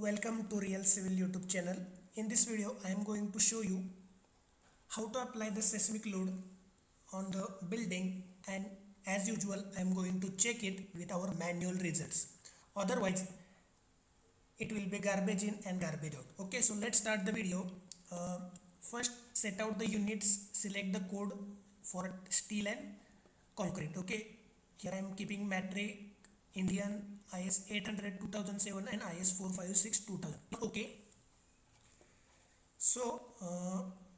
Welcome to Real Civil YouTube channel. In this video, I am going to show you how to apply the seismic load on the building, and as usual, I am going to check it with our manual results. Otherwise, it will be garbage in and garbage out. Okay, so let's start the video. First, set out the units, select the code for steel and concrete. Okay, here I am keeping metric, Indian, IS 800 2007 and IS 456 2000. Okay, so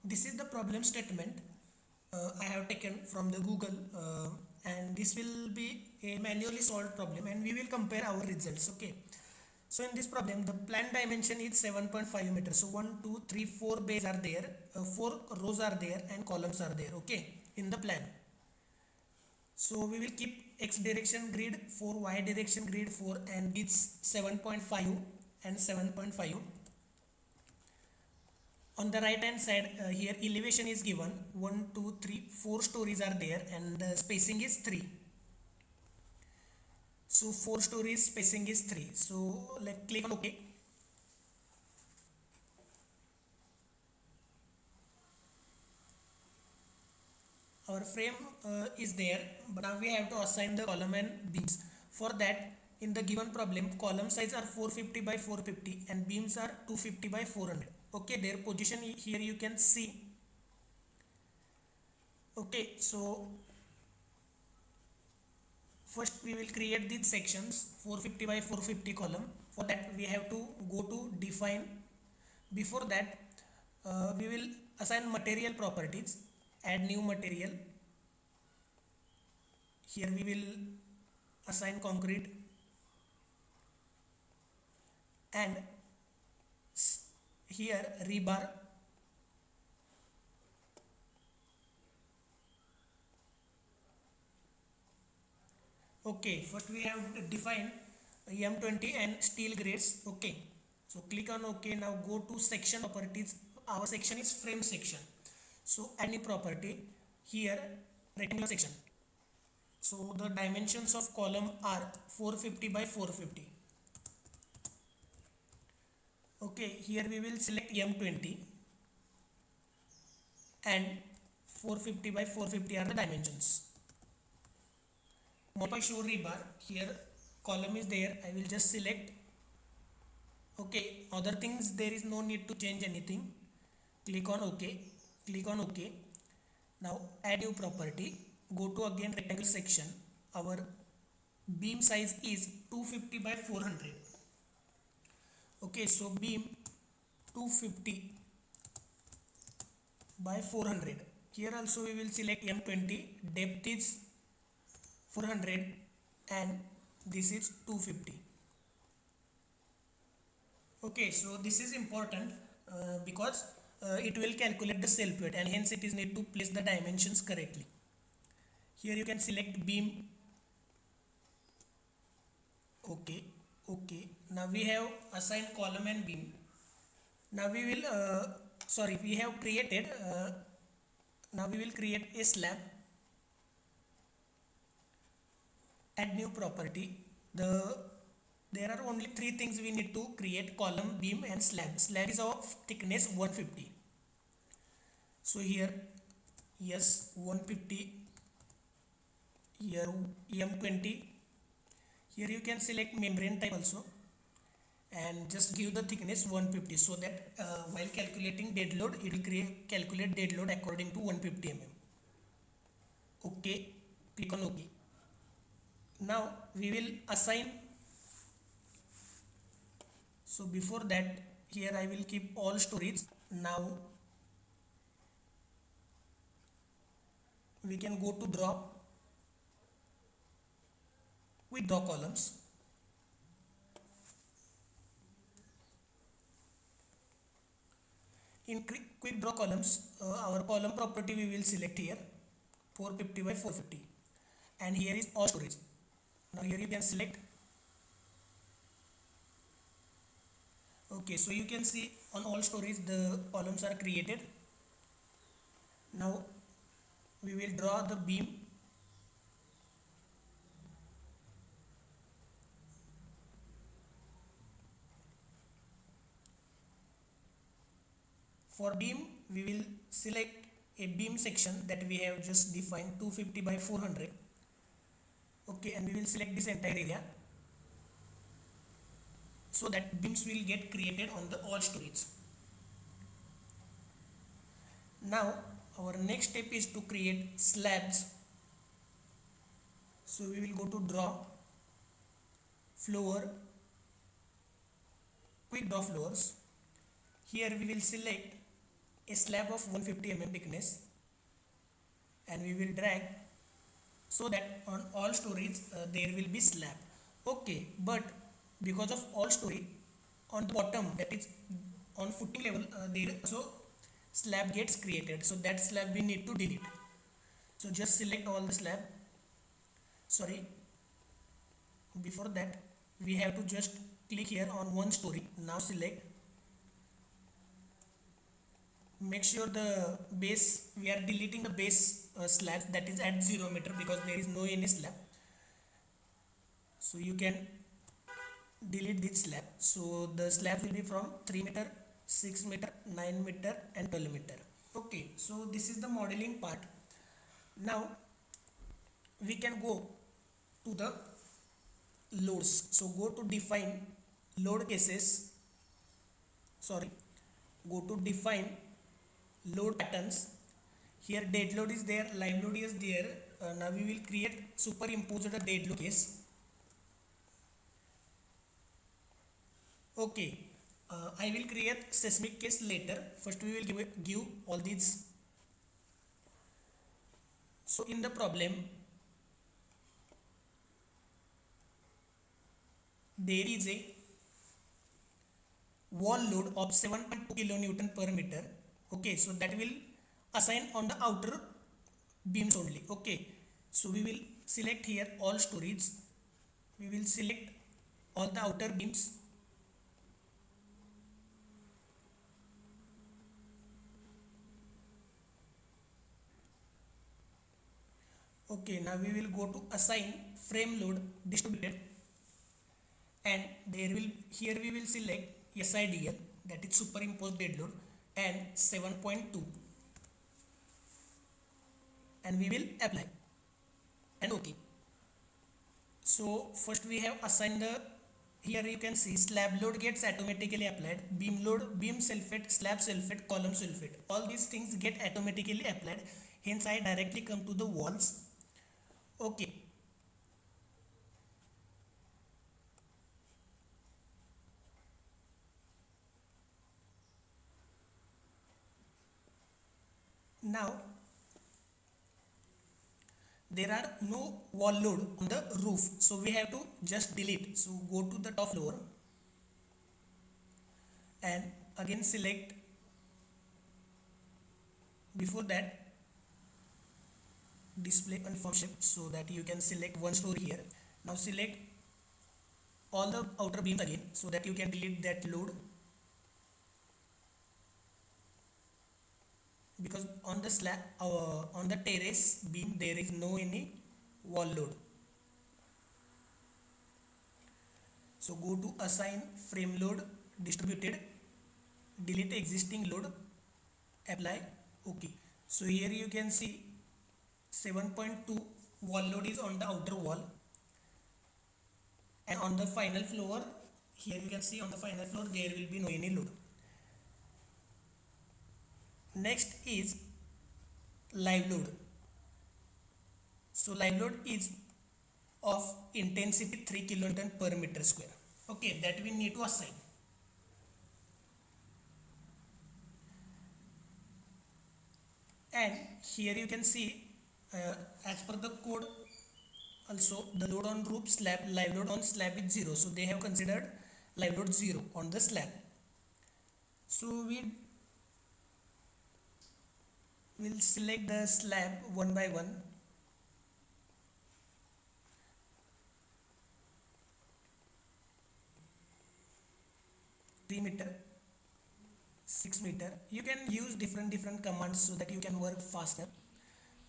this is the problem statement I have taken from the Google, and this will be a manually solved problem, and we will compare our results. Okay, so in this problem the plan dimension is 7.5 meters. So 1 2 3 4 bays are there, 4 rows are there and columns are there. Okay, in the plan. So we will keep x direction grid 4, y direction grid 4, and it's 7.5 and 7.5. On the right hand side, here elevation is given 1 2 3 4 stories are there, and the spacing is 3. So 4 stories, spacing is 3. So let's click on OK. Our frame is there, but now we have to assign the column and beams. For that, in the given problem, column size are 450 by 450 and beams are 250 by 400. Okay, their position here you can see. Okay, so first we will create these sections 450 by 450 column. For that we have to go to define. Before that, we will assign material properties. Add new material. Here we will assign concrete, and here rebar. Okay, first we have defined M20 and steel grades. Okay, so click on OK. Now go to section properties. Our section is frame section. So any property, here rectangular section. So the dimensions of column are 450 by 450. Okay, here we will select M20 and 450 by 450 are the dimensions. Modify show rebar. Here column is there. I will just select. Okay, other things there is no need to change anything. Click on OK. Click on OK. Now add new property. Go to again rectangle section. Our beam size is 250 by 400. Okay, so beam 250 by 400. Here also we will select M20. Depth is 400 and this is 250. Okay, so this is important because it will calculate the self weight, and hence it is need to place the dimensions correctly. Here you can select beam. Okay, okay. Now we have assigned column and beam. Now we will we have created now we will create a slab. Add new property. There are only 3 things we need to create: column, beam and slab. Slab is of thickness 150. So here yes 150, here M20. Here you can select membrane type also and just give the thickness 150, so that while calculating dead load it will calculate dead load according to 150 mm. Okay, click on OK. Now we will assign. So before that, here I will keep all storage. Now we can go to draw. We draw columns. In quick draw columns, our column property we will select here 450 by 450, and here is all storage. Now here you can select. Okay, so you can see on all storage the columns are created. Now we will draw the beam. For beam we will select a beam section that we have just defined 250 by 400. Okay, and we will select this entire area so that beams will get created on the all stories. Now our next step is to create slabs. So we will go to draw, floor, quick draw floors. Here we will select a slab of 150 mm thickness and we will drag so that on all stories there will be slab. Okay, but because of all story on the bottom, that is on footing level, there also slab gets created, so that slab we need to delete. So just select all the slab. Sorry, before that we have to just click here on one story. Now select, make sure the base, we are deleting the base slab that is at 0 meter because there is no any slab, so you can delete this slab. So the slab will be from 3 meter, 6 meter, 9 meter and 12 meter. Okay, so this is the modeling part. Now we can go to the loads. So go to define load cases, sorry, go to define load patterns. Here dead load is there, live load is there. Now we will create superimpose the dead load case. Okay, I will create seismic case later. First we will give all these. So in the problem there is a wall load of 7.2 kilonewton per meter. Okay, so that will assign on the outer beams only. Okay, so we will select here all stories. We will select all the outer beams. Okay, now we will go to assign frame load distributed, and there will, here we will select SIDL, that is superimposed dead load, and 7.2, and we will apply and okay. So first we have assigned the, here you can see slab load gets automatically applied, beam load, beam sulfate, slab sulfate, column sulfate, all these things get automatically applied. Hence I directly come to the walls. Okay, now there are no wall load on the roof, so we have to just delete. So go to the top floor and again select, before that display uniform shape, so that you can select one story here. Now select all the outer beams again so that you can delete that load, because on the slab on the terrace beam there is no any wall load. So go to assign frame load distributed, delete existing load, apply, okay. So here you can see 7.2 wall load is on the outer wall, and on the final floor, here you can see on the final floor there will be no any load. Next is live load. So live load is of intensity 3 kilonewton per meter square. Okay, that we need to assign. And here you can see as per the code also, the load on roof slab, live load on slab is 0, so they have considered live load 0 on the slab. So we will select the slab one by one. Meter, 6 meter. You can use different commands so that you can work faster,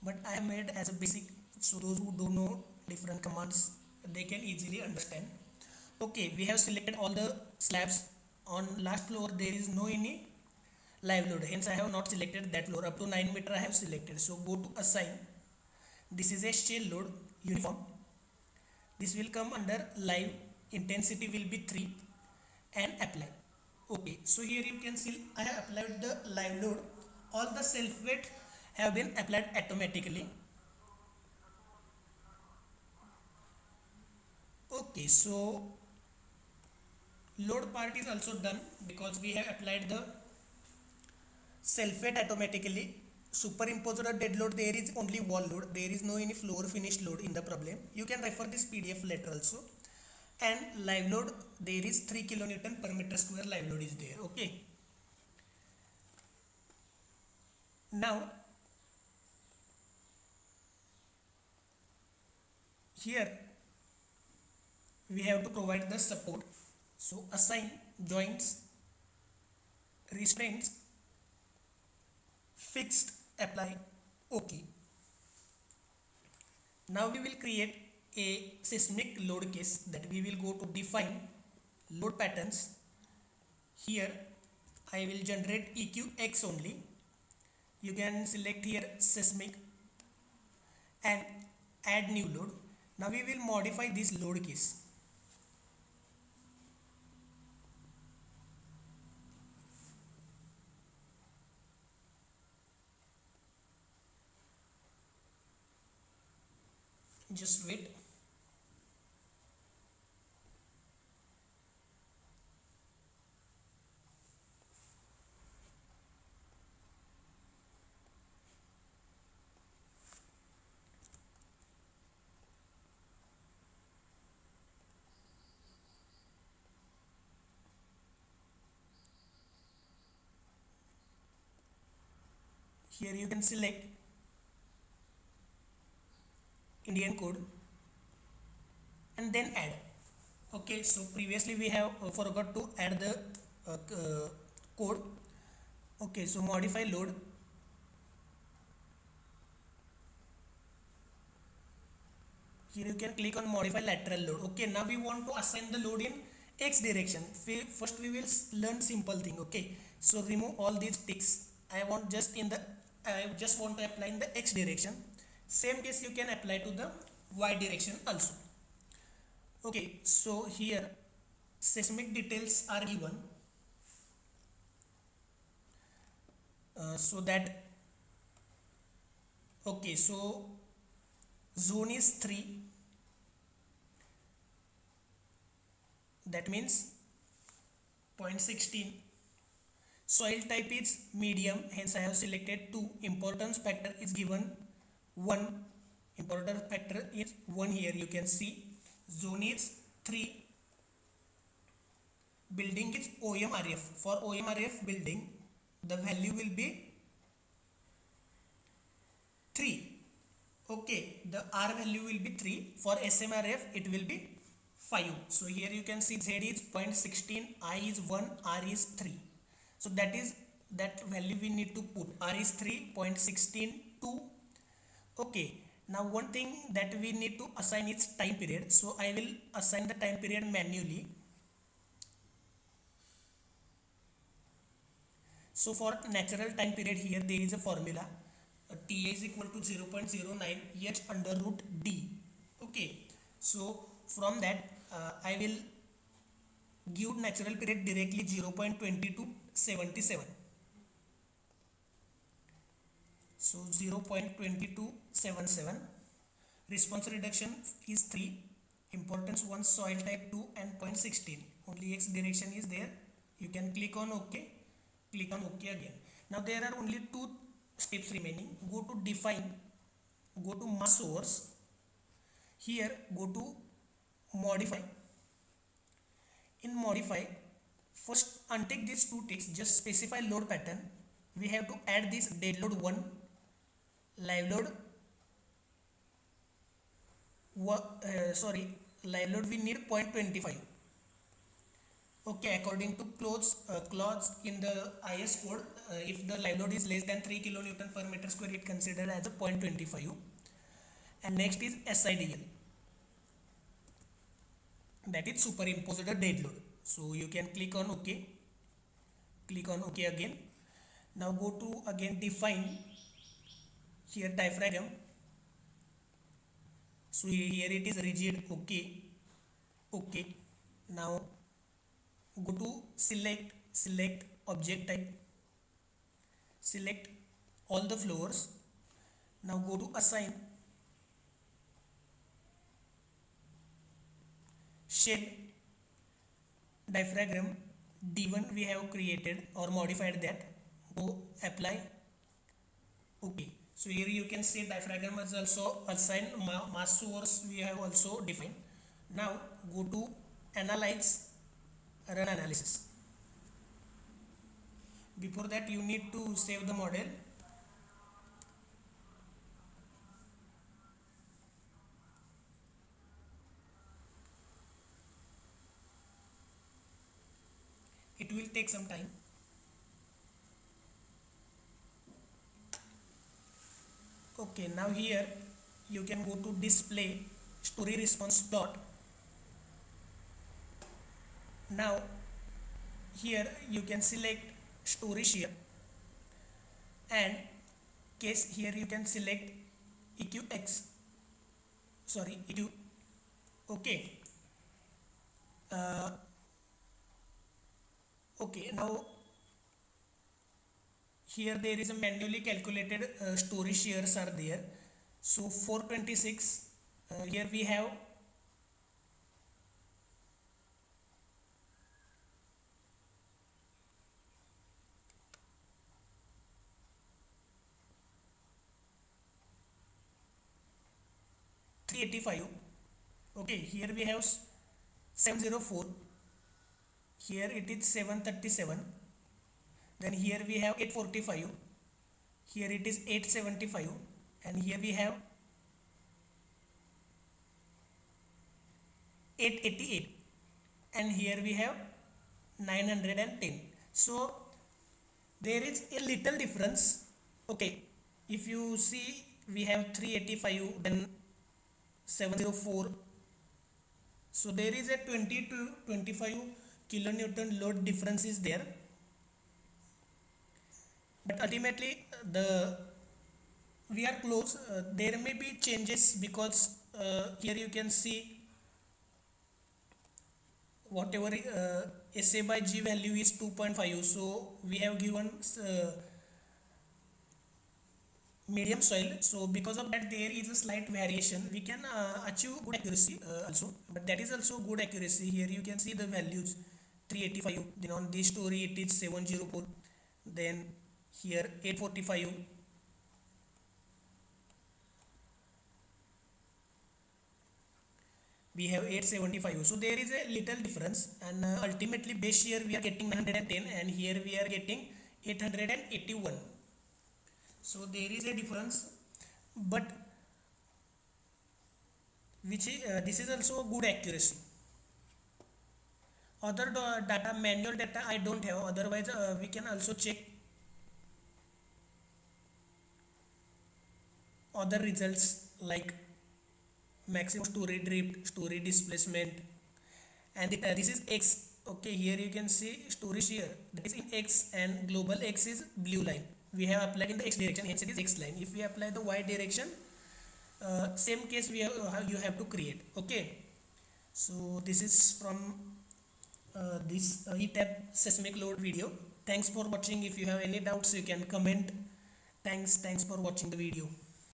but I have made as a basic, so those who don't know different commands they can easily understand. Okay, we have selected all the slabs. On last floor there is no any live load, hence I have not selected that floor. Up to 9 meter I have selected. So go to assign. This is a shell load uniform. This will come under live, intensity will be 3, and apply. Okay, so here you can see I have applied the live load. All the self weight have been applied automatically. Okay, so load part is also done because we have applied the self weight automatically. Superimposed dead load, there is only wall load, there is no any floor finish load in the problem. You can refer this PDF later also. And live load, there is 3 kilonewton per meter square live load is there. Okay, now here we have to provide the support. So assign joints, restraints, fixed, apply. Okay, now we will create a seismic load case, that we will go to define load patterns. Here I will generate EQX only. You can select here seismic and add new load. Now we will modify this load case. Just wait. Here you can select Indian code and then add. Okay, so previously we have forgot to add the code. Okay, so modify load. Here you can click on modify lateral load. Okay, now we want to assign the load in X direction. First we will learn simple thing. Okay, so remove all these ticks. I just want to apply in the X direction. Same case you can apply to the Y direction also. Okay, so here seismic details are given. So that, okay, so zone is 3, that means 0.16. Soil type is medium, hence I have selected 2. Importance factor is given 1. Importance factor is 1 here, you can see. Zone is 3. Building is OMRF. For OMRF building, the value will be 3. Okay, the R value will be 3. For SMRF, it will be 5. So here you can see Z is 0.16, I is 1, R is 3. So that value we need to put. R is 3, 0.16, 2. Okay, now one thing that we need to assign is time period. So I will assign the time period manually. So for natural time period, here there is a formula. TA is equal to 0.09 H under root D. Okay, so from that I will give natural period directly 0.2277. So 0.2277. Response reduction is 3. Importance 1, soil type 2, and 0.16. Only X direction is there. You can click on OK. Click on OK again. Now there are only 2 steps remaining. Go to define. Go to mass source. Here go to modify. In modify, first untick these 2 ticks. Just specify load pattern. We have to add this dead load 1, live load. Live load we need 0.25. Okay, according to clause in the IS code, if the live load is less than 3 kilonewton per meter square, it considered as a 0.25. And next is SIDL, that is superimposed dead load. So you can click on OK. Click on OK again. Now go to again define here diaphragm. So here it is rigid. Okay. Now go to select object type, select all the floors. Now go to assign shell diaphragm D1 we have created or modified that. Go apply. Okay, so here you can see diaphragm is also assigned, mass source we have also defined. Now go to analyze, run analysis. Before that you need to save the model. It will take some time. Okay, now here you can go to display story response plot. Now here you can select story share and case. Here you can select EQX, sorry EQ. Okay, okay, now here there is a manually calculated story shares are there. So 426, here we have 385. Okay, here we have 704, here it is 737, then here we have 845, here it is 875, and here we have 888, and here we have 910. So there is a little difference. Okay, if you see we have 385 then 704, so there is a 20 to 25 kilonewton load difference is there, but ultimately we are close. There may be changes because here you can see whatever SA by G value is 2.5, so we have given medium soil, so because of that there is a slight variation. We can achieve good accuracy also, but that is also good accuracy. Here you can see the values 385, then on this story it is 704, then here 845, we have 875. So there is a little difference, and ultimately base here we are getting 910 and here we are getting 881. So there is a difference, but which is this is also good accuracy. Other data, manual data I don't have, otherwise we can also check other results like maximum story drift, story displacement, and this is X. Okay, here you can see story shear, that is in X, and global X is blue line. We have applied in the X direction, hence it is X line. If we apply the Y direction, same case we have, you have to create. Okay, so this is from this ETAP seismic load video. Thanks for watching. If you have any doubts you can comment. Thanks for watching the video.